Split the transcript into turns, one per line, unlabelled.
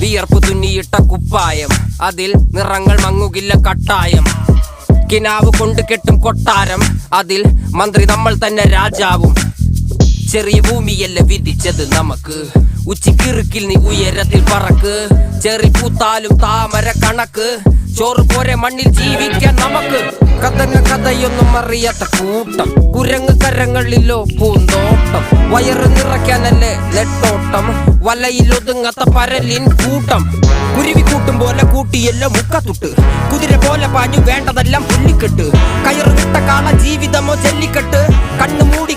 വിയർപ്പ് തുന്നിയിട്ട കുപ്പായം, അതിൽ നിറങ്ങൾ മങ്ങുകില്ല കട്ടായം. കിനാവ് കൊണ്ട് കെട്ടും കൊട്ടാരം, അതിൽ മന്ത്രി നമ്മൾ തന്നെ രാജാവും. ചെറിയ ഭൂമിയല്ല വിധിച്ചത് നമുക്ക്, ഉച്ചിക്കിറുക്കിൽ നീ ഉയരത്തിൽ പറക്ക്. ചെറി പൂത്താലും താമര കണക്ക്, ചോറ് പോരെ മണ്ണിൽ ജീവിക്കാൻ നമുക്ക്. കഥയൊന്നും അറിയാത്ത കൂട്ടം, കുരങ്ങ് കരങ്ങളിലോ പൂന്തോട്ടം. വയറ് നിറയ്ക്കാനല്ലേ നെട്ടോട്ടം, വലയിൽ ഒതുങ്ങാത്ത പരലിൻ കൂട്ടം. കുരുവി കൂട്ടും പോലെ കൂട്ടിയല്ലോ മുക്കത്തുട്ട്, കുതിര പോലെ പാഞ്ഞു വേണ്ടതെല്ലാം പുല്ലിക്കെട്ട്. കയറ് വിട്ട കാള ജീവിതമോ ജല്ലിക്കെട്ട്, കണ്ണു മൂടി